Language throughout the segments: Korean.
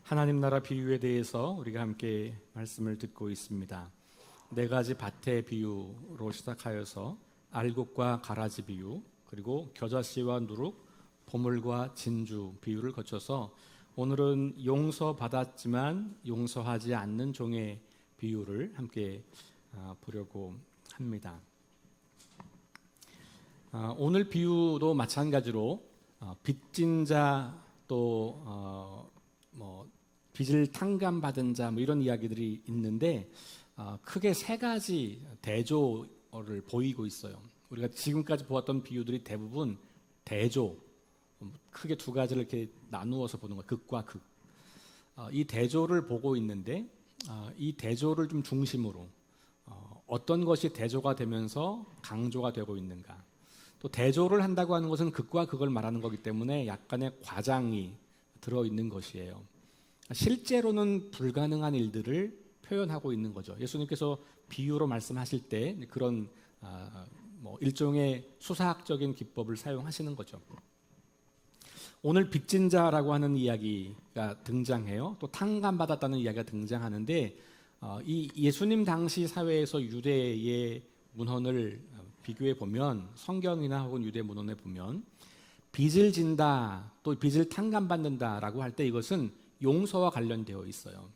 하나님 나라 비유에 대해서 우리가 함께 말씀을 듣고 있습니다. 네 가지 밭의 비유로 시작하여서 알곡과 가라지 비유, 그리고 겨자씨와 누룩, 보물과 진주 비유를 거쳐서 오늘은 용서받았지만 용서하지 않는 종의 비유를 함께 보려고 합니다. 오늘 비유도 마찬가지로 빚진 자, 또 빚을 탕감받은 자, 이런 이야기들이 있는데 크게 세 가지 대조를 보이고 있어요. 우리가 지금까지 보았던 비유들이 대부분 대조, 크게 두 가지를 이렇게 나누어서 보는 거예요. 극과 극. 이 대조를 보고 있는데 이 대조를 좀 중심으로 어떤 것이 대조가 되면서 강조가 되고 있는가. 또 대조를 한다고 하는 것은 극과 극을 말하는 거기 때문에 약간의 과장이 들어있는 것이에요. 실제로는 불가능한 일들을 표현하고 있는 거죠. 예수님께서 비유로 말씀하실 때 그런 일종의 수사학적인 기법을 사용하시는 거죠. 오늘 빚진 자라고 하는 이야기가 등장해요. 또 탕감받았다는 이야기가 등장하는데 이 예수님 당시 사회에서 유대의 문헌을 비교해 보면, 성경이나 혹은 유대 문헌에 보면 빚을 진다, 또 빚을 탕감받는다라고 할 때 이것은 용서와 관련되어 있어요.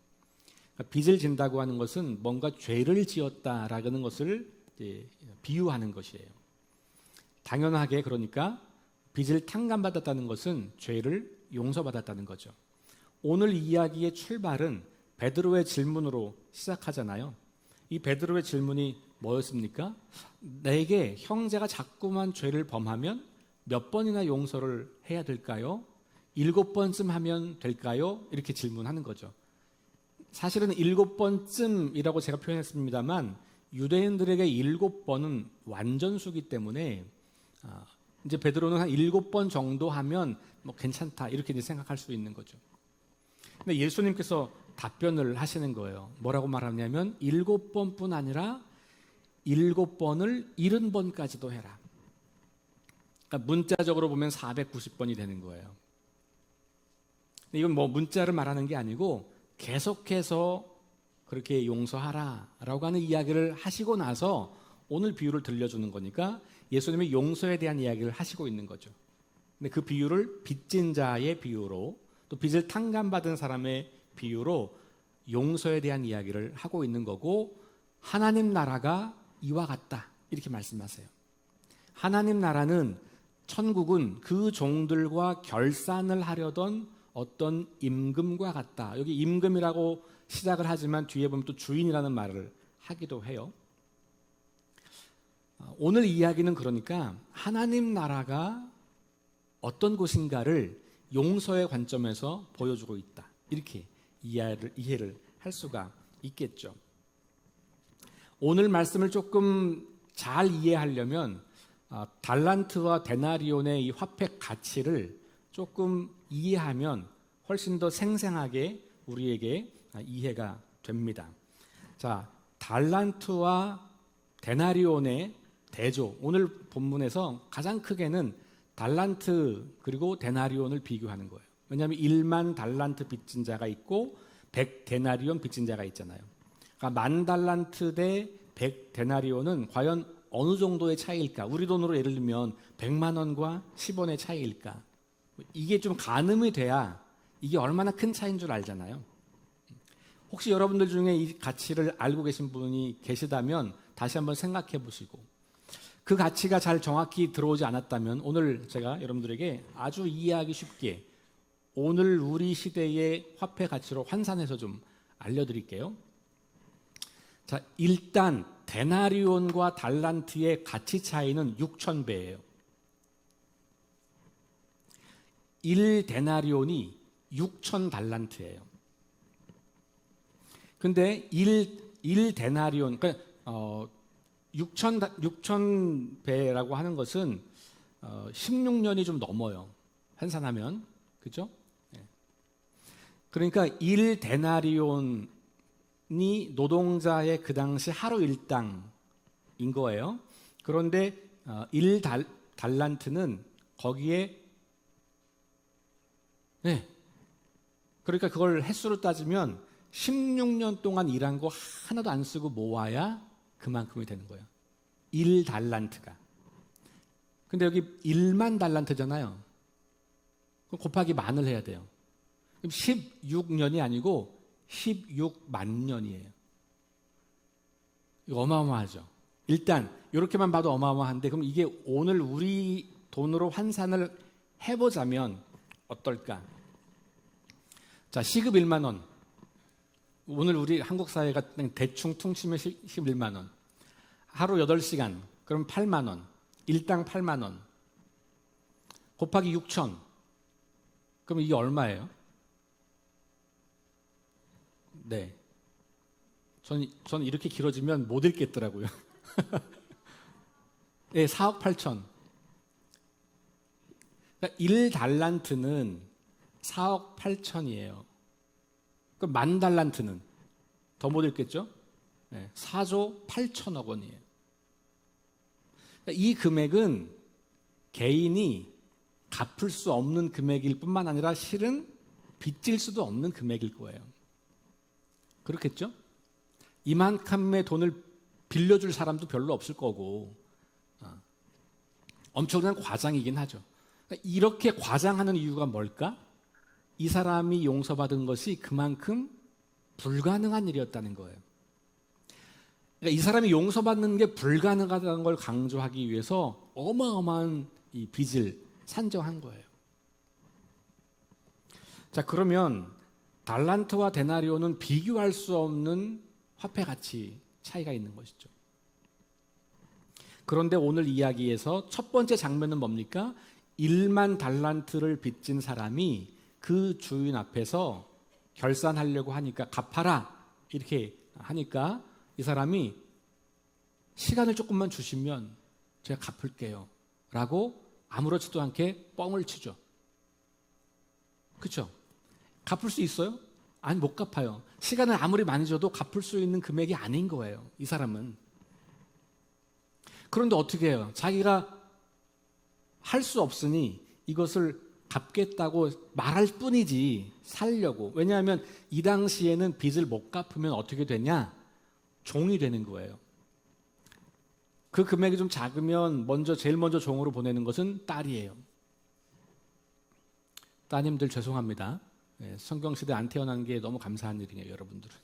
그러니까 빚을 진다고 하는 것은 뭔가 죄를 지었다라는 것을 비유하는 것이에요. 당연하게 그러니까 빚을 탕감받았다는 것은 죄를 용서받았다는 거죠. 오늘 이야기의 출발은 베드로의 질문으로 시작하잖아요. 이 베드로의 질문이 뭐였습니까? 내게 형제가 자꾸만 죄를 범하면 몇 번이나 용서를 해야 될까요? 7번쯤 하면 될까요? 이렇게 질문하는 거죠. 사실은 7번쯤이라고 제가 표현했습니다만 유대인들에게 7번은 완전수기 때문에 이제 베드로는 한 7번 정도 하면 괜찮다, 이렇게 이제 생각할 수 있는 거죠. 근데 예수님께서 답변을 하시는 거예요. 뭐라고 말하냐면 7번뿐 아니라 7번을 70번까지도 해라. 그러니까 문자적으로 보면 490번이 되는 거예요. 근데 이건 문자를 말하는 게 아니고 계속해서 그렇게 용서하라라고 하는 이야기를 하시고 나서 오늘 비유를 들려주는 거니까 예수님이 용서에 대한 이야기를 하시고 있는 거죠. 근데 그 비유를 빚진 자의 비유로, 또 빚을 탕감받은 사람의 비유로 용서에 대한 이야기를 하고 있는 거고, 하나님 나라가 이와 같다, 이렇게 말씀하세요. 하나님 나라는, 천국은 그 종들과 결산을 하려던 어떤 임금과 같다. 여기 임금이라고 시작을 하지만 뒤에 보면 또 주인이라는 말을 하기도 해요. 오늘 이야기는 그러니까 하나님 나라가 어떤 곳인가를 용서의 관점에서 보여주고 있다, 이렇게 이해를 할 수가 있겠죠. 오늘 말씀을 조금 잘 이해하려면 달란트와 데나리온의 이 화폐 가치를 조금 이해하면 훨씬 더 생생하게 우리에게 이해가 됩니다. 자, 달란트와 데나리온의 대조, 오늘 본문에서 가장 크게는 달란트 그리고 데나리온을 비교하는 거예요. 왜냐하면 1만 달란트 빚진 자가 있고 100 데나리온 빚진 자가 있잖아요. 그러니까 10,000달란트 대 100 데나리온은 과연 어느 정도의 차이일까? 우리 돈으로 예를 들면 100만 원과 10원의 차이일까? 이게 좀 가늠이 돼야 이게 얼마나 큰 차이인 줄 알잖아요. 혹시 여러분들 중에 이 가치를 알고 계신 분이 계시다면 다시 한번 생각해 보시고, 그 가치가 잘 정확히 들어오지 않았다면 오늘 제가 여러분들에게 아주 이해하기 쉽게 오늘 우리 시대의 화폐 가치로 환산해서 좀 알려드릴게요. 자, 일단 데나리온과 달란트의 가치 차이는 6,000배예요. 1데나리온이 6,000달란트예요. 근데 1데나리온, 그러니까 6,000배라고 하는 것은 16년이 좀 넘어요. 환산하면. 그죠? 그러니까 1데나리온이 노동자의 그 당시 하루 일당인 거예요. 그런데 1달란트는 거기에 그러니까 그걸 횟수로 따지면 16년 동안 일한 거 하나도 안 쓰고 모아야 그만큼이 되는 거예요. 1달란트가. 근데 여기 1만 달란트잖아요. 그럼 곱하기 만을 해야 돼요. 그럼 16년이 아니고 16만 년이에요. 이거 어마어마하죠. 일단 이렇게만 봐도 어마어마한데, 그럼 이게 오늘 우리 돈으로 환산을 해보자면 어떨까? 자, 시급 1만 원. 오늘 우리 한국 사회가 대충 퉁치면 시급 1만 원. 하루 8시간. 그럼 8만 원. 일당 8만 원. 곱하기 6천. 그럼 이게 얼마예요? 네. 저는 이렇게 길어지면 못 읽겠더라고요. 네, 4억 8천. 그러니까 1달란트는 4억 8천이에요. 그럼 만 달란트는 더 못 읽겠죠? 네, 4조 8천억 원이에요. 그러니까 이 금액은 개인이 갚을 수 없는 금액일 뿐만 아니라 실은 빚질 수도 없는 금액일 거예요. 그렇겠죠? 이만큼의 돈을 빌려줄 사람도 별로 없을 거고, 엄청난 과장이긴 하죠. 그러니까 이렇게 과장하는 이유가 뭘까? 이 사람이 용서받은 것이 그만큼 불가능한 일이었다는 거예요. 그러니까 이 사람이 용서받는 게 불가능하다는 걸 강조하기 위해서 어마어마한 이 빚을 산정한 거예요. 자, 그러면 달란트와 데나리오는 비교할 수 없는 화폐 가치 차이가 있는 것이죠. 그런데 오늘 이야기에서 첫 번째 장면은 뭡니까? 1만 달란트를 빚진 사람이 그 주인 앞에서 결산하려고 하니까, 갚아라 이렇게 하니까 이 사람이 시간을 조금만 주시면 제가 갚을게요 라고 아무렇지도 않게 뻥을 치죠. 그렇죠? 갚을 수 있어요? 아니, 못 갚아요. 시간을 아무리 많이 줘도 갚을 수 있는 금액이 아닌 거예요, 이 사람은. 그런데 어떻게 해요? 자기가 할 수 없으니 이것을 갚겠다고 말할 뿐이지 살려고. 왜냐하면 이 당시에는 빚을 못 갚으면 어떻게 되냐? 종이 되는 거예요. 그 금액이 좀 작으면 제일 먼저 종으로 보내는 것은 딸이에요. 따님들 죄송합니다. 성경시대에 안 태어난 게 너무 감사한 일이에요, 여러분들은.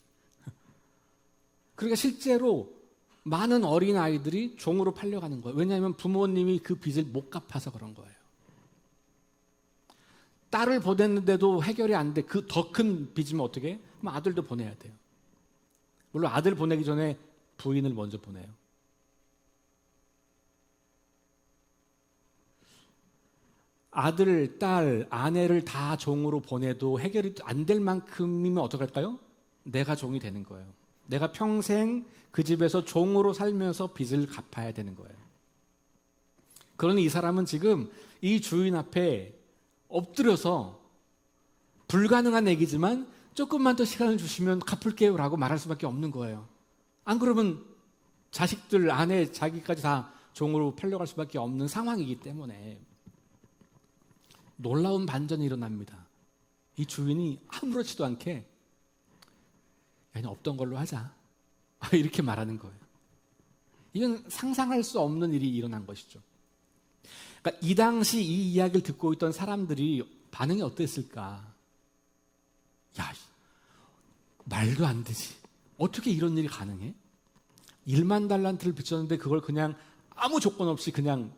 그러니까 실제로 많은 어린아이들이 종으로 팔려가는 거예요. 왜냐하면 부모님이 그 빚을 못 갚아서 그런 거예요. 딸을 보냈는데도 해결이 안 돼. 그 더 큰 빚이면 어떻게 해? 그럼 아들도 보내야 돼요. 물론 아들 보내기 전에 부인을 먼저 보내요. 아들, 딸, 아내를 다 종으로 보내도 해결이 안 될 만큼이면 어떡할까요? 내가 종이 되는 거예요. 내가 평생 그 집에서 종으로 살면서 빚을 갚아야 되는 거예요. 그러니 이 사람은 지금 이 주인 앞에 엎드려서 불가능한 얘기지만 조금만 더 시간을 주시면 갚을게요 라고 말할 수밖에 없는 거예요. 안 그러면 자식들, 아내, 자기까지 다 종으로 팔려갈 수밖에 없는 상황이기 때문에 놀라운 반전이 일어납니다. 이 주인이 아무렇지도 않게 그냥 없던 걸로 하자 이렇게 말하는 거예요. 이건 상상할 수 없는 일이 일어난 것이죠. 그러니까 이 당시 이 이야기를 듣고 있던 사람들이 반응이 어땠을까? 야, 말도 안 되지. 어떻게 이런 일이 가능해? 1만 달란트를 빚졌는데 그걸 그냥 아무 조건 없이 그냥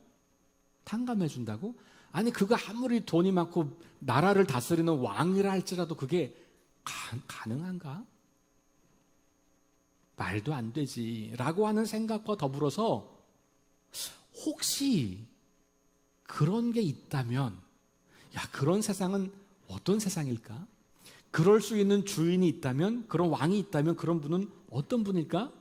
탕감해 준다고? 아니, 그거 아무리 돈이 많고 나라를 다스리는 왕이라 할지라도 그게 가능한가? 말도 안 되지 라고 하는 생각과 더불어서 혹시 그런 게 있다면, 야, 그런 세상은 어떤 세상일까? 그럴 수 있는 주인이 있다면, 그런 왕이 있다면 그런 분은 어떤 분일까?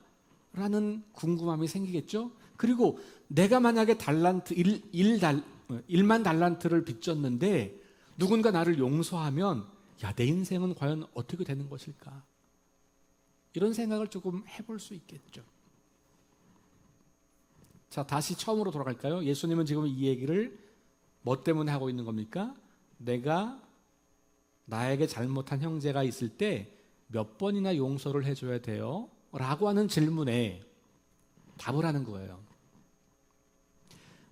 라는 궁금함이 생기겠죠? 그리고 내가 만약에 1만 달란트를 빚졌는데 누군가 나를 용서하면 야, 내 인생은 과연 어떻게 되는 것일까? 이런 생각을 조금 해볼 수 있겠죠. 자, 다시 처음으로 돌아갈까요? 예수님은 지금 이 얘기를 뭐 때문에 하고 있는 겁니까? 내가 나에게 잘못한 형제가 있을 때 몇 번이나 용서를 해줘야 돼요? 라고 하는 질문에 답을 하는 거예요.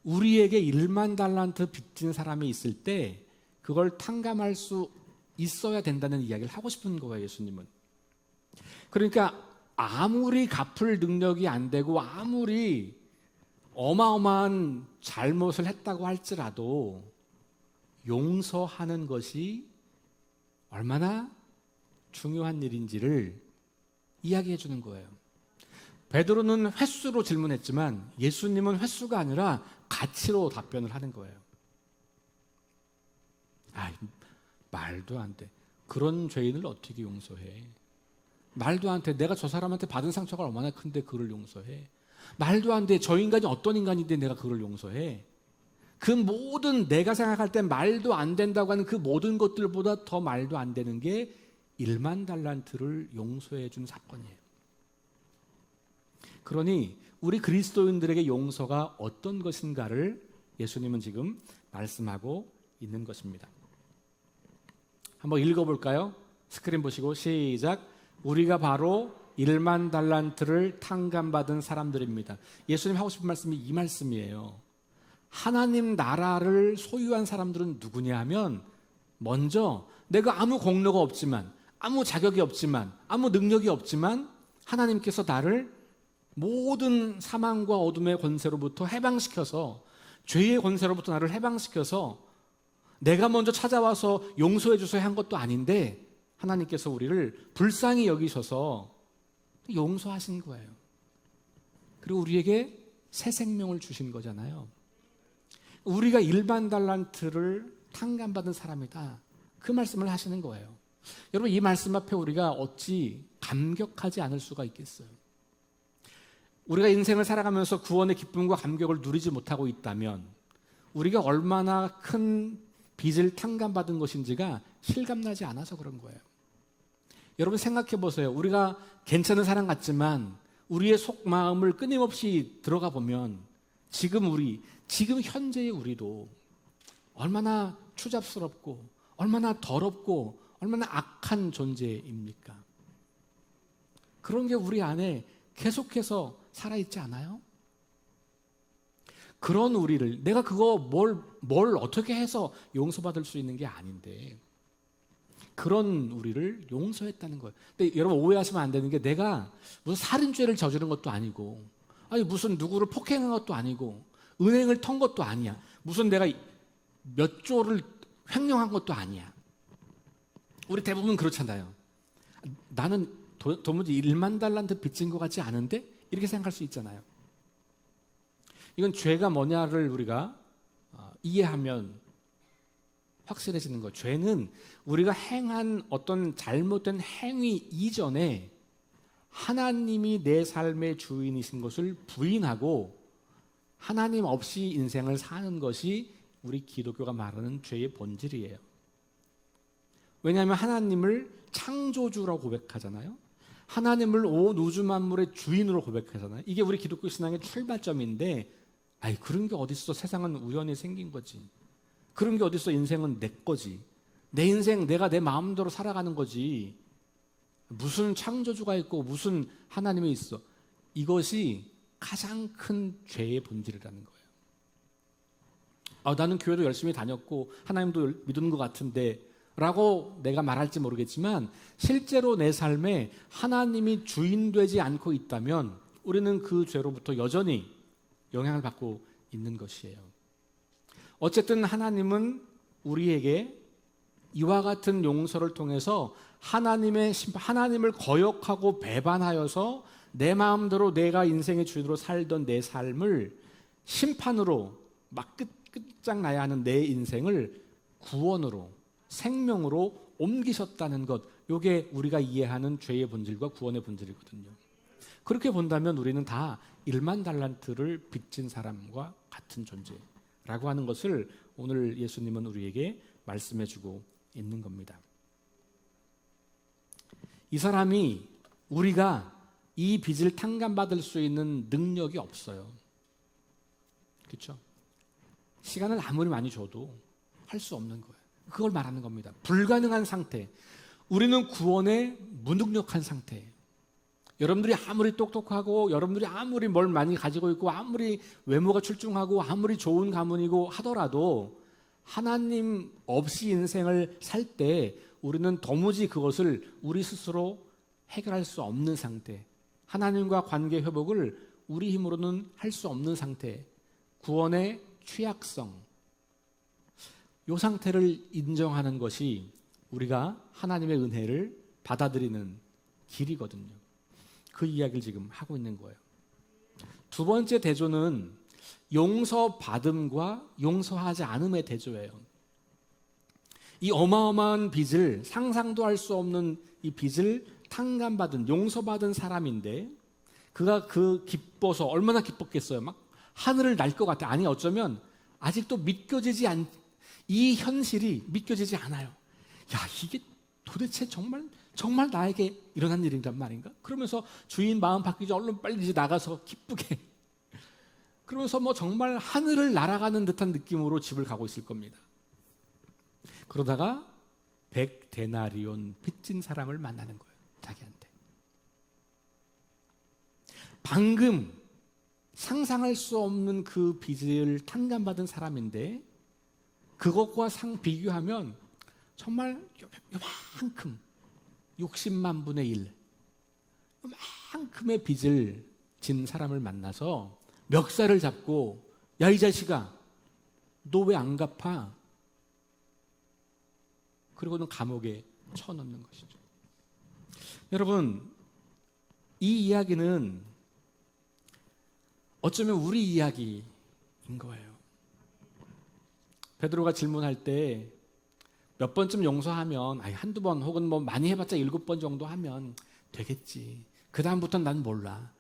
우리에게 1만 달란트 빚진 사람이 있을 때 그걸 탕감할 수 있어야 된다는 이야기를 하고 싶은 거예요, 예수님은. 그러니까 아무리 갚을 능력이 안 되고 아무리 어마어마한 잘못을 했다고 할지라도 용서하는 것이 얼마나 중요한 일인지를 이야기해 주는 거예요. 베드로는 횟수로 질문했지만 예수님은 횟수가 아니라 가치로 답변을 하는 거예요. 말도 안 돼. 그런 죄인을 어떻게 용서해? 말도 안 돼. 내가 저 사람한테 받은 상처가 얼마나 큰데 그를 용서해? 말도 안 돼. 저 인간이 어떤 인간인데 내가 그를 용서해? 그 모든 내가 생각할 때 말도 안 된다고 하는 그 모든 것들보다 더 말도 안 되는 게 1만 달란트를 용서해 준 사건이에요. 그러니 우리 그리스도인들에게 용서가 어떤 것인가를 예수님은 지금 말씀하고 있는 것입니다. 한번 읽어볼까요? 스크린 보시고 시작. 우리가 바로 1만 달란트를 탕감받은 사람들입니다. 예수님 하고 싶은 말씀이 이 말씀이에요. 하나님 나라를 소유한 사람들은 누구냐 하면 먼저 내가 아무 공로가 없지만 아무 자격이 없지만 아무 능력이 없지만 하나님께서 나를 모든 사망과 어둠의 권세로부터 해방시켜서 죄의 권세로부터 나를 해방시켜서 내가 먼저 찾아와서 용서해 주셔야 한 것도 아닌데 하나님께서 우리를 불쌍히 여기셔서 용서하신 거예요. 그리고 우리에게 새 생명을 주신 거잖아요. 우리가 1만 달란트를 탕감받은 사람이다. 그 말씀을 하시는 거예요. 여러분 이 말씀 앞에 우리가 어찌 감격하지 않을 수가 있겠어요. 우리가 인생을 살아가면서 구원의 기쁨과 감격을 누리지 못하고 있다면 우리가 얼마나 큰 빚을 탕감받은 것인지가 실감나지 않아서 그런 거예요. 여러분 생각해 보세요. 우리가 괜찮은 사람 같지만 우리의 속마음을 끊임없이 들어가 보면 지금 현재의 우리도 얼마나 추잡스럽고 얼마나 더럽고 얼마나 악한 존재입니까? 그런 게 우리 안에 계속해서 살아있지 않아요? 그런 우리를 내가 그거 뭘 어떻게 해서 용서받을 수 있는 게 아닌데 그런 우리를 용서했다는 거예요. 근데 여러분 오해하시면 안 되는 게 내가 무슨 살인죄를 저지른 것도 아니고 무슨 누구를 폭행한 것도 아니고 은행을 턴 것도 아니야. 무슨 내가 몇 조를 횡령한 것도 아니야. 우리 대부분 그렇잖아요. 나는 도무지 1만 달란트 빚진 것 같지 않은데? 이렇게 생각할 수 있잖아요. 이건 죄가 뭐냐를 우리가 이해하면 확실해지는 거예요. 죄는 우리가 행한 어떤 잘못된 행위 이전에 하나님이 내 삶의 주인이신 것을 부인하고 하나님 없이 인생을 사는 것이 우리 기독교가 말하는 죄의 본질이에요. 왜냐하면 하나님을 창조주라고 고백하잖아요. 하나님을 온 우주 만물의 주인으로 고백하잖아요. 이게 우리 기독교 신앙의 출발점인데 그런 게 어딨어. 세상은 우연히 생긴 거지. 그런 게 어딨어. 인생은 내 거지. 내 인생 내가 내 마음대로 살아가는 거지. 무슨 창조주가 있고 무슨 하나님이 있어. 이것이 가장 큰 죄의 본질이라는 거예요. 나는 교회도 열심히 다녔고 하나님도 믿는 것 같은데 라고 내가 말할지 모르겠지만 실제로 내 삶에 하나님이 주인 되지 않고 있다면 우리는 그 죄로부터 여전히 영향을 받고 있는 것이에요. 어쨌든 하나님은 우리에게 이와 같은 용서를 통해서 하나님을 거역하고 배반하여서 내 마음대로 내가 인생의 주인으로 살던 내 삶을 심판으로 막 끝장나야 하는 내 인생을 구원으로 생명으로 옮기셨다는 것, 이게 우리가 이해하는 죄의 본질과 구원의 본질이거든요. 그렇게 본다면 우리는 다 1만 달란트를 빚진 사람과 같은 존재라고 하는 것을 오늘 예수님은 우리에게 말씀해 주고 있는 겁니다. 이 사람이 우리가 이 빚을 탕감받을 수 있는 능력이 없어요. 그렇죠? 시간을 아무리 많이 줘도 할 수 없는 거예요. 그걸 말하는 겁니다. 불가능한 상태. 우리는 구원에 무능력한 상태예요. 여러분들이 아무리 똑똑하고 여러분들이 아무리 뭘 많이 가지고 있고 아무리 외모가 출중하고 아무리 좋은 가문이고 하더라도 하나님 없이 인생을 살 때 우리는 도무지 그것을 우리 스스로 해결할 수 없는 상태, 하나님과 관계 회복을 우리 힘으로는 할 수 없는 상태, 구원의 취약성, 이 상태를 인정하는 것이 우리가 하나님의 은혜를 받아들이는 길이거든요. 그 이야기를 지금 하고 있는 거예요. 두 번째 대조는 용서받음과 용서하지 않음의 대조예요. 이 어마어마한 빚을, 상상도 할 수 없는 이 빚을 탕감받은, 용서받은 사람인데 그가 그 기뻐서 얼마나 기뻤겠어요. 막 하늘을 날 것 같아. 아니 어쩌면 아직도 믿겨지지 않, 이 현실이 믿겨지지 않아요. 야, 이게 도대체 정말 나에게 일어난 일이란 말인가? 그러면서 주인 마음 바뀌지 얼른 빨리 이제 나가서 기쁘게 그러면서 뭐 정말 하늘을 날아가는 듯한 느낌으로 집을 가고 있을 겁니다. 그러다가 100데나리온 빚진 사람을 만나는 거예요. 자기한테. 방금 상상할 수 없는 그 빚을 탕감받은 사람인데 그것과 비교하면 정말 요만큼 60만 분의 1 요만큼의 빚을 진 사람을 만나서 멱살을 잡고 야, 이 자식아 너 왜 안 갚아? 그리고는 감옥에 쳐넣는 것이죠. 여러분, 이 이야기는 어쩌면 우리 이야기인 거예요. 베드로가 질문할 때 몇 번쯤 용서하면 한두 번 혹은 뭐 많이 해봤자 7번 정도 하면 되겠지. 그 다음부터는 난 몰라.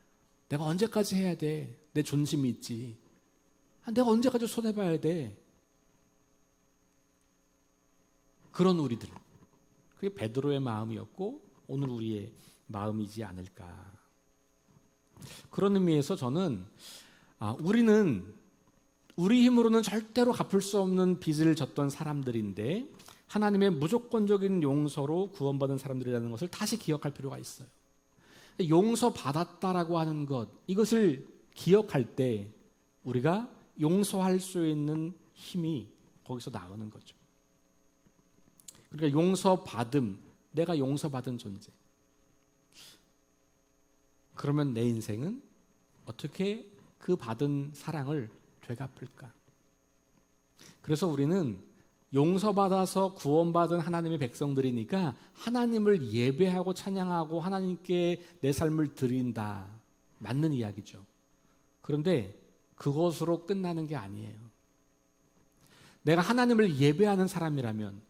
내가 언제까지 해야 돼? 내 존심이 있지. 내가 언제까지 손해봐야 돼? 그런 우리들. 그게 베드로의 마음이었고 오늘 우리의 마음이지 않을까. 그런 의미에서 저는 우리는 우리 힘으로는 절대로 갚을 수 없는 빚을 졌던 사람들인데 하나님의 무조건적인 용서로 구원받은 사람들이라는 것을 다시 기억할 필요가 있어요. 용서받았다라고 하는 것, 이것을 기억할 때 우리가 용서할 수 있는 힘이 거기서 나오는 거죠. 그러니까 용서받음, 내가 용서받은 존재. 그러면 내 인생은 어떻게 그 받은 사랑을 되갚을까? 그래서 우리는 용서받아서 구원받은 하나님의 백성들이니까 하나님을 예배하고 찬양하고 하나님께 내 삶을 드린다. 맞는 이야기죠. 그런데 그것으로 끝나는 게 아니에요. 내가 하나님을 예배하는 사람이라면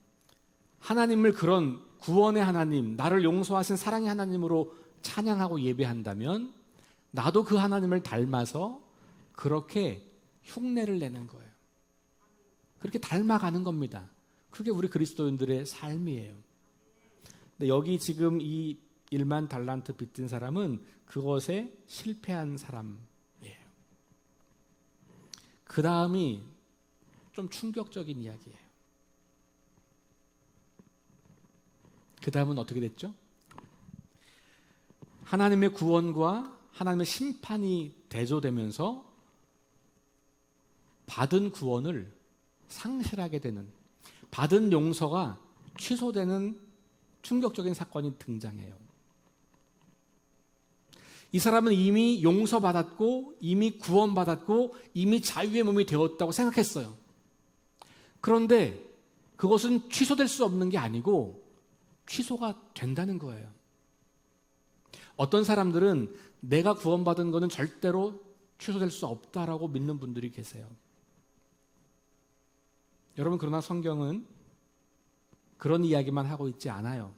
하나님을 그런 구원의 하나님, 나를 용서하신 사랑의 하나님으로 찬양하고 예배한다면 나도 그 하나님을 닮아서 그렇게 흉내를 내는 거예요. 그렇게 닮아가는 겁니다. 그게 우리 그리스도인들의 삶이에요. 근데 여기 지금 이 1만 달란트 빚진 사람은 그것에 실패한 사람이에요. 그 다음이 좀 충격적인 이야기예요. 그 다음은 어떻게 됐죠? 하나님의 구원과 하나님의 심판이 대조되면서 받은 구원을 상실하게 되는, 받은 용서가 취소되는 충격적인 사건이 등장해요. 이 사람은 이미 용서받았고 이미 구원받았고 이미 자유의 몸이 되었다고 생각했어요. 그런데 그것은 취소될 수 없는 게 아니고 취소가 된다는 거예요. 어떤 사람들은 내가 구원받은 것은 절대로 취소될 수 없다라고 믿는 분들이 계세요. 여러분, 그러나 성경은 그런 이야기만 하고 있지 않아요.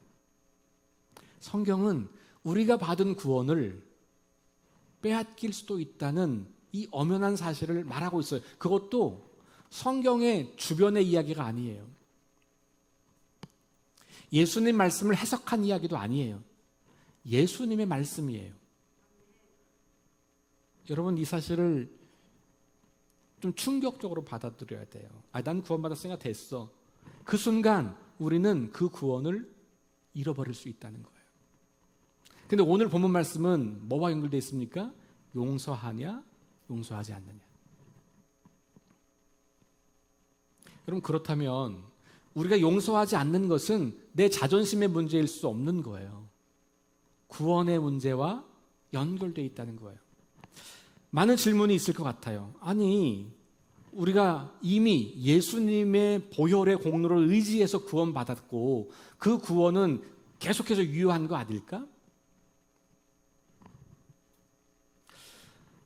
성경은 우리가 받은 구원을 빼앗길 수도 있다는 이 엄연한 사실을 말하고 있어요. 그것도 성경의 주변의 이야기가 아니에요. 예수님 말씀을 해석한 이야기도 아니에요. 예수님의 말씀이에요. 여러분, 이 사실을 좀 충격적으로 받아들여야 돼요. 난 구원받았으니까 됐어. 그 순간 우리는 그 구원을 잃어버릴 수 있다는 거예요. 근데 오늘 본문 말씀은 뭐와 연결되어 있습니까? 용서하냐, 용서하지 않느냐. 여러분, 그렇다면 우리가 용서하지 않는 것은 내 자존심의 문제일 수 없는 거예요. 구원의 문제와 연결되어 있다는 거예요. 많은 질문이 있을 것 같아요. 아니, 우리가 이미 예수님의 보혈의 공로를 의지해서 구원받았고 그 구원은 계속해서 유효한 거 아닐까?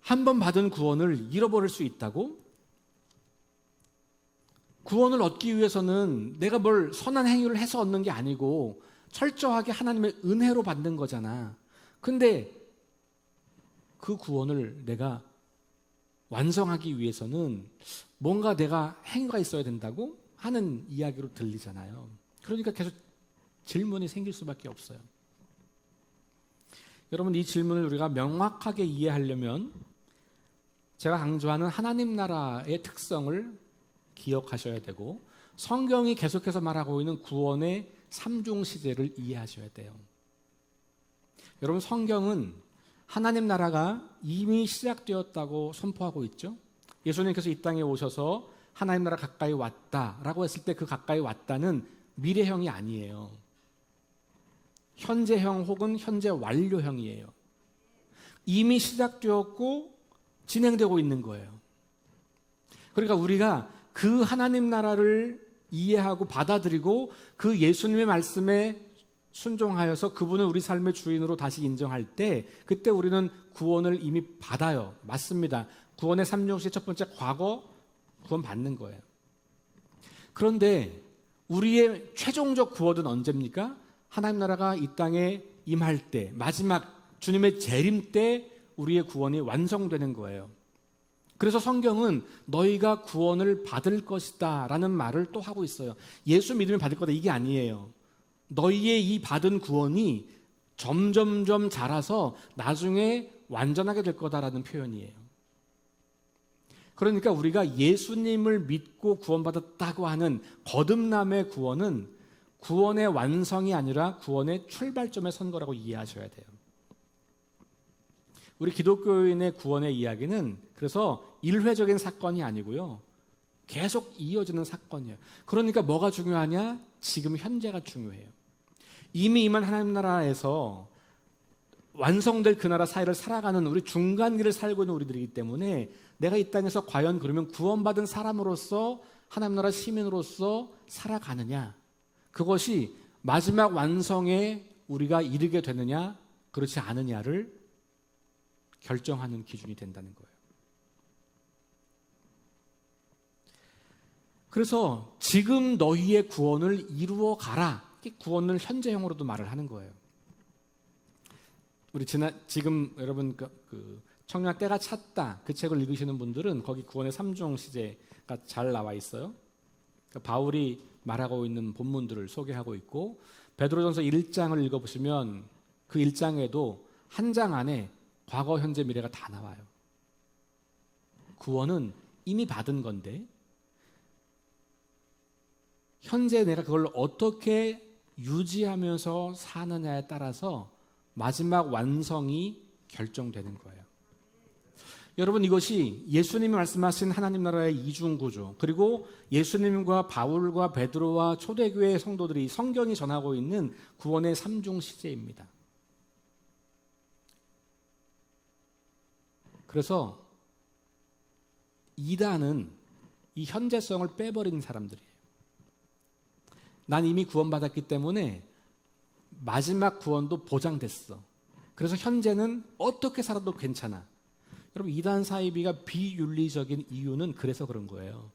한 번 받은 구원을 잃어버릴 수 있다고? 구원을 얻기 위해서는 내가 뭘 선한 행위를 해서 얻는 게 아니고 철저하게 하나님의 은혜로 받는 거잖아. 근데 그 구원을 내가 완성하기 위해서는 뭔가 내가 행위가 있어야 된다고 하는 이야기로 들리잖아요. 그러니까 계속 질문이 생길 수밖에 없어요. 여러분, 이 질문을 우리가 명확하게 이해하려면 제가 강조하는 하나님 나라의 특성을 기억하셔야 되고 성경이 계속해서 말하고 있는 구원의 삼중 시제를 이해하셔야 돼요. 여러분, 성경은 하나님 나라가 이미 시작되었다고 선포하고 있죠. 예수님께서 이 땅에 오셔서 하나님 나라 가까이 왔다라고 했을 때 그 가까이 왔다는 미래형이 아니에요. 현재형 혹은 현재 완료형이에요. 이미 시작되었고 진행되고 있는 거예요. 그러니까 우리가 그 하나님 나라를 이해하고 받아들이고 그 예수님의 말씀에 순종하여서 그분을 우리 삶의 주인으로 다시 인정할 때 그때 우리는 구원을 이미 받아요. 맞습니다. 구원의 삼중시의 첫 번째 과거 구원 받는 거예요. 그런데 우리의 최종적 구원은 언제입니까? 하나님 나라가 이 땅에 임할 때, 마지막 주님의 재림 때 우리의 구원이 완성되는 거예요. 그래서 성경은 너희가 구원을 받을 것이다 라는 말을 또 하고 있어요. 예수 믿으면 받을 거다 이게 아니에요. 너희의 이 받은 구원이 점점점 자라서 나중에 완전하게 될 거다라는 표현이에요. 그러니까 우리가 예수님을 믿고 구원받았다고 하는 거듭남의 구원은 구원의 완성이 아니라 구원의 출발점에 선 거라고 이해하셔야 돼요. 우리 기독교인의 구원의 이야기는 그래서 일회적인 사건이 아니고요. 계속 이어지는 사건이에요. 그러니까 뭐가 중요하냐? 지금 현재가 중요해요. 이미 임한 하나님 나라에서 완성될 그 나라 사이를 살아가는 우리 중간길을 살고 있는 우리들이기 때문에 내가 이 땅에서 과연 그러면 구원받은 사람으로서 하나님 나라 시민으로서 살아가느냐? 그것이 마지막 완성에 우리가 이르게 되느냐 그렇지 않느냐를 결정하는 기준이 된다는 거예요. 그래서 지금 너희의 구원을 이루어 가라. 구원을 현재형으로도 말을 하는 거예요. 우리 지금 여러분 그 청년 때가 찼다 그 책을 읽으시는 분들은 거기 구원의 삼중 시제가 잘 나와 있어요. 그러니까 바울이 말하고 있는 본문들을 소개하고 있고 베드로전서 1장을 읽어보시면 그 1장에도 한 장 안에 과거, 현재, 미래가 다 나와요. 구원은 이미 받은 건데 현재 내가 그걸 어떻게 유지하면서 사느냐에 따라서 마지막 완성이 결정되는 거예요. 여러분, 이것이 예수님이 말씀하신 하나님 나라의 이중구조, 그리고 예수님과 바울과 베드로와 초대교회 성도들이 성경이 전하고 있는 구원의 삼중 시제입니다. 그래서 이단은 이 현재성을 빼버린 사람들이에요. 난 이미 구원받았기 때문에 마지막 구원도 보장됐어. 그래서 현재는 어떻게 살아도 괜찮아. 여러분, 이단 사이비가 비윤리적인 이유는 그래서 그런 거예요.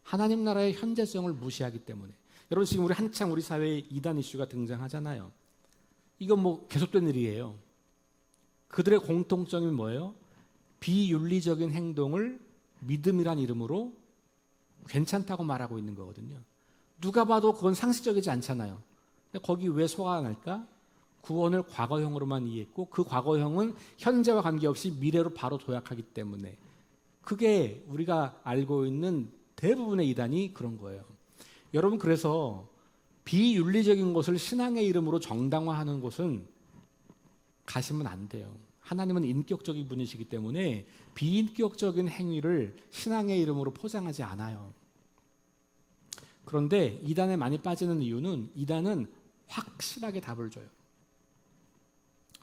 하나님 나라의 현재성을 무시하기 때문에. 여러분, 지금 우리 한창 우리 사회에 이단 이슈가 등장하잖아요. 이건 뭐 계속된 일이에요. 그들의 공통점이 뭐예요? 비윤리적인 행동을 믿음이란 이름으로 괜찮다고 말하고 있는 거거든요. 누가 봐도 그건 상식적이지 않잖아요. 근데 거기 왜 소화가 날까? 구원을 과거형으로만 이해했고 그 과거형은 현재와 관계없이 미래로 바로 도약하기 때문에 그게 우리가 알고 있는 대부분의 이단이 그런 거예요. 여러분, 그래서 비윤리적인 것을 신앙의 이름으로 정당화하는 곳은 가시면 안 돼요. 하나님은 인격적인 분이시기 때문에 비인격적인 행위를 신앙의 이름으로 포장하지 않아요. 그런데 이단에 많이 빠지는 이유는 이단은 확실하게 답을 줘요.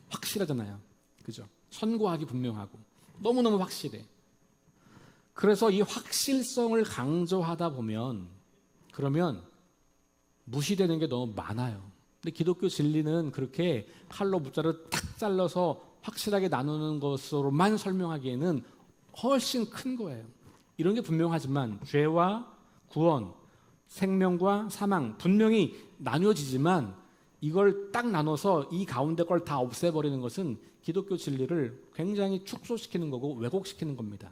확실하잖아요. 그죠? 선고하기 분명하고 너무너무 확실해. 그래서 이 확실성을 강조하다 보면 그러면 무시되는 게 너무 많아요. 근데 기독교 진리는 그렇게 칼로 무자를 탁 잘라서 확실하게 나누는 것으로만 설명하기에는 훨씬 큰 거예요. 이런 게 분명하지만 죄와 구원, 생명과 사망 분명히 나뉘어지지만 이걸 딱 나눠서 이 가운데 걸 다 없애버리는 것은 기독교 진리를 굉장히 축소시키는 거고 왜곡시키는 겁니다.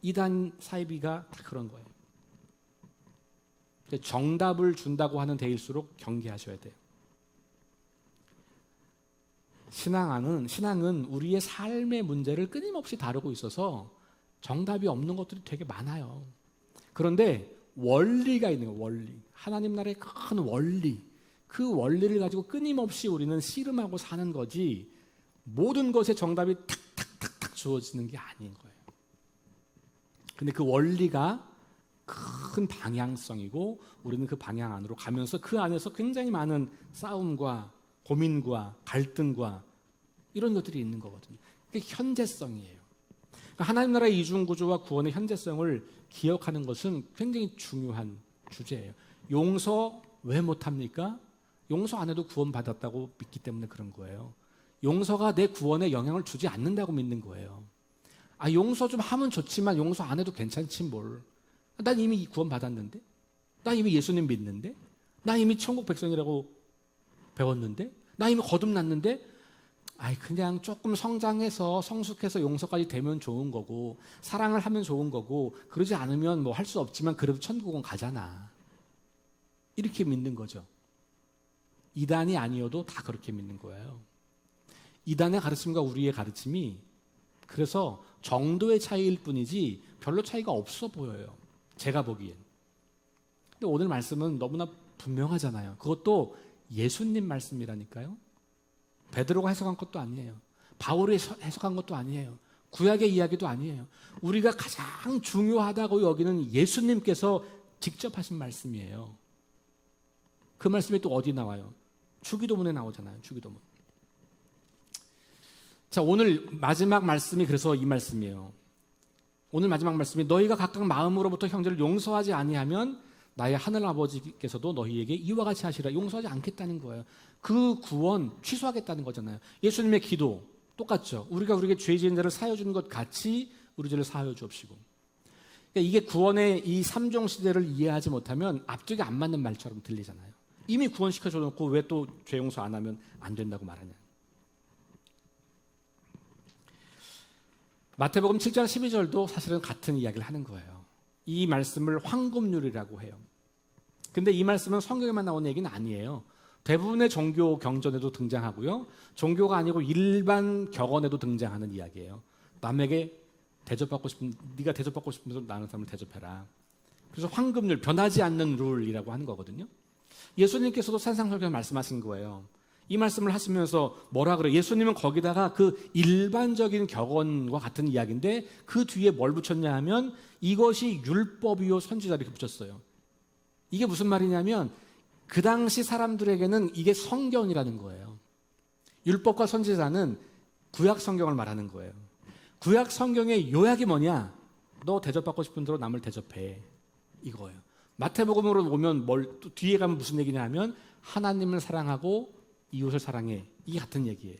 이단 사이비가 다 그런 거예요. 정답을 준다고 하는 데일수록 경계하셔야 돼요. 신앙은 우리의 삶의 문제를 끊임없이 다루고 있어서 정답이 없는 것들이 되게 많아요. 그런데 원리가 있는 거예요. 원리. 하나님 나라의 큰 원리. 그 원리를 가지고 끊임없이 우리는 씨름하고 사는 거지 모든 것에 정답이 탁탁탁탁 주어지는 게 아닌 거예요. 근데 그 원리가 큰 방향성이고 우리는 그 방향 안으로 가면서 그 안에서 굉장히 많은 싸움과 고민과 갈등과 이런 것들이 있는 거거든요. 그게 현재성이에요. 그러니까 하나님 나라의 이중구조와 구원의 현재성을 기억하는 것은 굉장히 중요한 주제예요. 용서 왜 못합니까? 용서 안 해도 구원받았다고 믿기 때문에 그런 거예요. 용서가 내 구원에 영향을 주지 않는다고 믿는 거예요. 용서 좀 하면 좋지만 용서 안 해도 괜찮지 뭘. 난 이미 구원받았는데? 나 이미 예수님 믿는데? 나 이미 천국 백성이라고 배웠는데? 나 이미 거듭났는데? 그냥 조금 성장해서 성숙해서 용서까지 되면 좋은 거고 사랑을 하면 좋은 거고 그러지 않으면 뭐 할 수 없지만 그래도 천국은 가잖아. 이렇게 믿는 거죠. 이단이 아니어도 다 그렇게 믿는 거예요. 이단의 가르침과 우리의 가르침이 그래서 정도의 차이일 뿐이지 별로 차이가 없어 보여요. 제가 보기엔. 근데 오늘 말씀은 너무나 분명하잖아요. 그것도 예수님 말씀이라니까요. 베드로가 해석한 것도 아니에요. 바울이 해석한 것도 아니에요. 구약의 이야기도 아니에요. 우리가 가장 중요하다고 여기는 예수님께서 직접 하신 말씀이에요. 그 말씀이 또 어디 나와요? 주기도문에 나오잖아요. 주기도문. 자, 오늘 마지막 말씀이 그래서 이 말씀이에요. 오늘 마지막 말씀이 너희가 각각 마음으로부터 형제를 용서하지 아니하면 나의 하늘 아버지께서도 너희에게 이와 같이 하시라. 용서하지 않겠다는 거예요. 그 구원 취소하겠다는 거잖아요. 예수님의 기도 똑같죠. 우리가 우리에게 죄 지은 자를 사하여 주는 것 같이 우리 죄를 사하여 주옵시고. 그러니까 이게 구원의 이 3종 시대를 이해하지 못하면 앞쪽에 안 맞는 말처럼 들리잖아요. 이미 구원시켜줘 놓고 왜 또 죄 용서 안 하면 안 된다고 말하냐. 마태복음 7장 12절도 사실은 같은 이야기를 하는 거예요. 이 말씀을 황금률이라고 해요. 근데 이 말씀은 성경에만 나오는 얘기는 아니에요. 대부분의 종교 경전에도 등장하고요. 종교가 아니고 일반 격언에도 등장하는 이야기예요. 남에게 대접받고 싶은, 네가 대접받고 싶으면 나는 사람을 대접해라. 그래서 황금률, 변하지 않는 룰이라고 하는 거거든요. 예수님께서도 산상설교에 말씀하신 거예요. 이 말씀을 하시면서 뭐라 그래요? 예수님은 거기다가 그 일반적인 격언과 같은 이야기인데 그 뒤에 뭘 붙였냐 하면 이것이 율법이요 선지자 이렇게 붙였어요. 이게 무슨 말이냐면 그 당시 사람들에게는 이게 성경이라는 거예요. 율법과 선지자는 구약 성경을 말하는 거예요. 구약 성경의 요약이 뭐냐? 너 대접받고 싶은 대로 남을 대접해. 이거예요. 마태복음으로 오면 또 뒤에 가면 무슨 얘기냐 하면 하나님을 사랑하고 이웃을 사랑해. 이게 같은 얘기예요.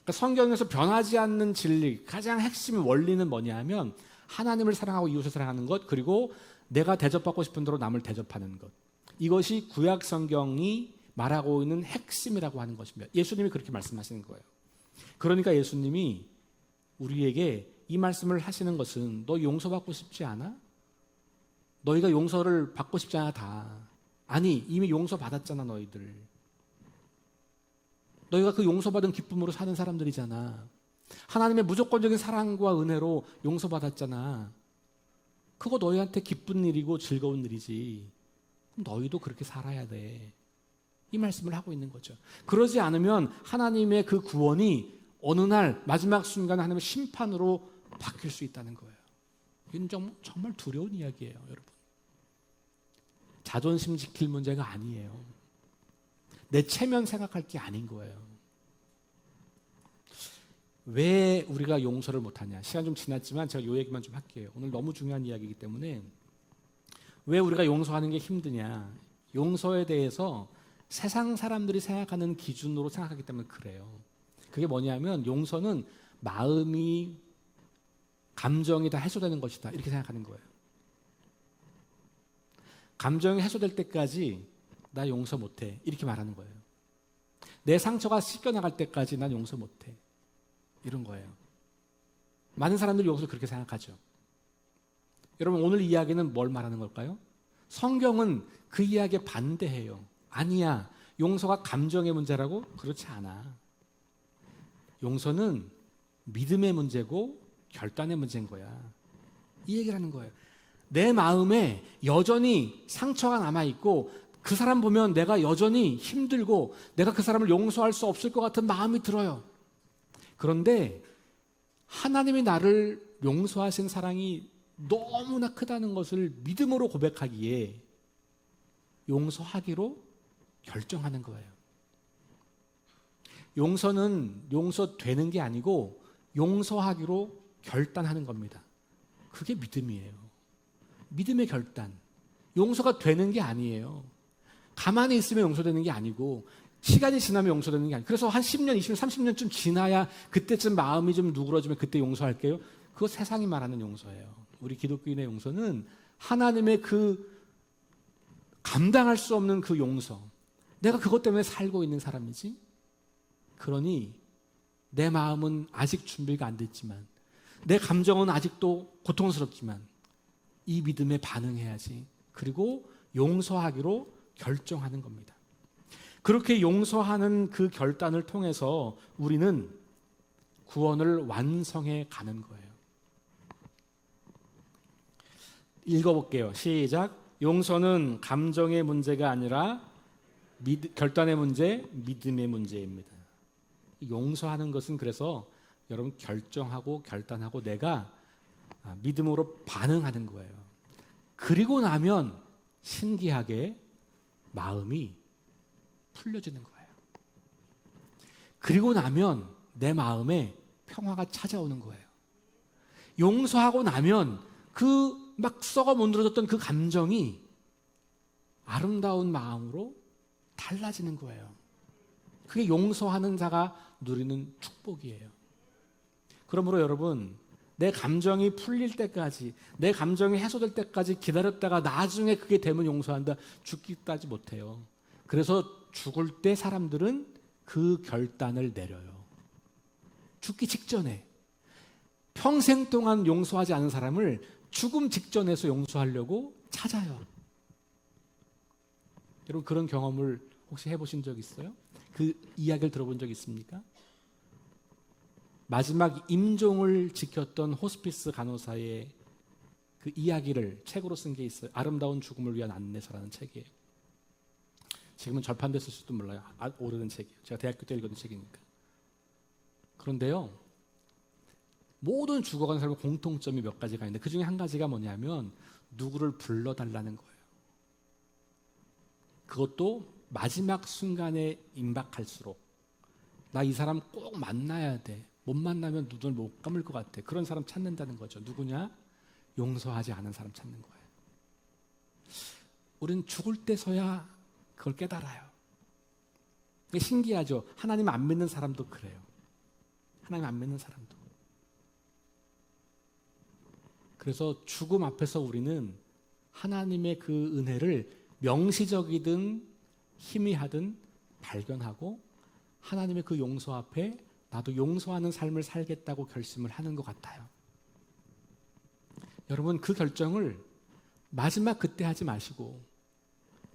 그러니까 성경에서 변하지 않는 진리, 가장 핵심 원리는 뭐냐 하면 하나님을 사랑하고 이웃을 사랑하는 것, 그리고 내가 대접받고 싶은 대로 남을 대접하는 것. 이것이 구약 성경이 말하고 있는 핵심이라고 하는 것입니다. 예수님이 그렇게 말씀하시는 거예요. 그러니까 예수님이 우리에게 이 말씀을 하시는 것은 너 용서받고 싶지 않아? 너희가 용서를 받고 싶지 않아 다. 아니 이미 용서받았잖아 너희들. 너희가 그 용서받은 기쁨으로 사는 사람들이잖아. 하나님의 무조건적인 사랑과 은혜로 용서받았잖아. 그거 너희한테 기쁜 일이고 즐거운 일이지. 너희도 그렇게 살아야 돼. 이 말씀을 하고 있는 거죠. 그러지 않으면 하나님의 그 구원이 어느 날 마지막 순간에 하나님의 심판으로 바뀔 수 있다는 거예요. 이건 정말 두려운 이야기예요, 여러분. 자존심 지킬 문제가 아니에요. 내 체면 생각할 게 아닌 거예요. 왜 우리가 용서를 못하냐? 시간 좀 지났지만 제가 이 얘기만 좀 할게요. 오늘 너무 중요한 이야기이기 때문에 왜 우리가 용서하는 게 힘드냐? 용서에 대해서 세상 사람들이 생각하는 기준으로 생각하기 때문에 그래요. 그게 뭐냐면 용서는 마음이 감정이 다 해소되는 것이다 이렇게 생각하는 거예요. 감정이 해소될 때까지 나 용서 못해 이렇게 말하는 거예요. 내 상처가 씻겨나갈 때까지 난 용서 못해 이런 거예요. 많은 사람들이 용서를 그렇게 생각하죠. 여러분 오늘 이야기는 뭘 말하는 걸까요? 성경은 그 이야기에 반대해요. 아니야, 용서가 감정의 문제라고? 그렇지 않아. 용서는 믿음의 문제고 결단의 문제인 거야. 이 얘기를 하는 거예요. 내 마음에 여전히 상처가 남아있고 그 사람 보면 내가 여전히 힘들고 내가 그 사람을 용서할 수 없을 것 같은 마음이 들어요. 그런데 하나님이 나를 용서하신 사랑이 너무나 크다는 것을 믿음으로 고백하기에 용서하기로 결정하는 거예요. 용서는 용서되는 게 아니고 용서하기로 결단하는 겁니다. 그게 믿음이에요. 믿음의 결단. 용서가 되는 게 아니에요. 가만히 있으면 용서되는 게 아니고 시간이 지나면 용서되는 게 아니에요. 그래서 한 10년, 20년, 30년쯤 지나야 그때쯤 마음이 좀 누그러지면 그때 용서할게요. 그거 세상이 말하는 용서예요. 우리 기독교인의 용서는 하나님의 그 감당할 수 없는 그 용서. 내가 그것 때문에 살고 있는 사람이지. 그러니 내 마음은 아직 준비가 안 됐지만 내 감정은 아직도 고통스럽지만 이 믿음에 반응해야지. 그리고 용서하기로 결정하는 겁니다. 그렇게 용서하는 그 결단을 통해서 우리는 구원을 완성해 가는 거예요. 읽어볼게요. 시작. 용서는 감정의 문제가 아니라 결단의 문제, 믿음의 문제입니다. 용서하는 것은 그래서 여러분 결정하고 결단하고 내가 믿음으로 반응하는 거예요. 그리고 나면 신기하게 마음이 풀려지는 거예요. 그리고 나면 내 마음에 평화가 찾아오는 거예요. 용서하고 나면 그 막 썩어 문드러졌던 그 감정이 아름다운 마음으로 달라지는 거예요. 그게 용서하는 자가 누리는 축복이에요. 그러므로 여러분, 내 감정이 풀릴 때까지, 내 감정이 해소될 때까지 기다렸다가 나중에 그게 되면 용서한다. 죽기까지 못해요. 그래서 죽을 때 사람들은 그 결단을 내려요. 죽기 직전에. 평생 동안 용서하지 않은 사람을 죽음 직전에서 용서하려고 찾아요. 여러분 그런 경험을 혹시 해보신 적 있어요? 그 이야기를 들어본 적 있습니까? 마지막 임종을 지켰던 호스피스 간호사의 그 이야기를 책으로 쓴 게 있어요. 아름다운 죽음을 위한 안내서라는 책이에요. 지금은 절판됐을 수도 몰라요. 오래된 책이에요. 제가 대학교 때 읽었던 책이니까. 그런데요, 모든 죽어가는 사람의 공통점이 몇 가지가 있는데 그 중에 한 가지가 뭐냐면 누구를 불러달라는 거예요. 그것도 마지막 순간에 임박할수록 나 이 사람 꼭 만나야 돼. 못 만나면 눈을 못 감을 것 같아. 그런 사람 찾는다는 거죠. 누구냐? 용서하지 않은 사람 찾는 거예요. 우리는 죽을 때서야 그걸 깨달아요. 이게 신기하죠. 하나님 안 믿는 사람도 그래요. 하나님 안 믿는 사람도. 그래서 죽음 앞에서 우리는 하나님의 그 은혜를 명시적이든 희미하든 발견하고 하나님의 그 용서 앞에 나도 용서하는 삶을 살겠다고 결심을 하는 것 같아요. 여러분 그 결정을 마지막 그때 하지 마시고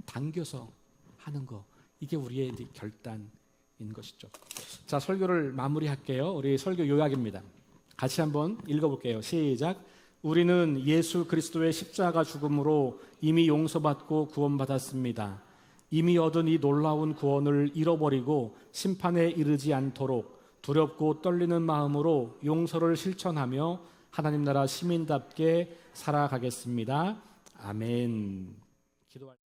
당겨서 하는 거, 이게 우리의 이제 결단인 것이죠. 자, 설교를 마무리할게요. 우리 설교 요약입니다. 같이 한번 읽어볼게요. 시작. 우리는 예수 그리스도의 십자가 죽음으로 이미 용서받고 구원받았습니다. 이미 얻은 이 놀라운 구원을 잃어버리고 심판에 이르지 않도록 두렵고 떨리는 마음으로 용서를 실천하며 하나님 나라 시민답게 살아가겠습니다. 아멘. 기도할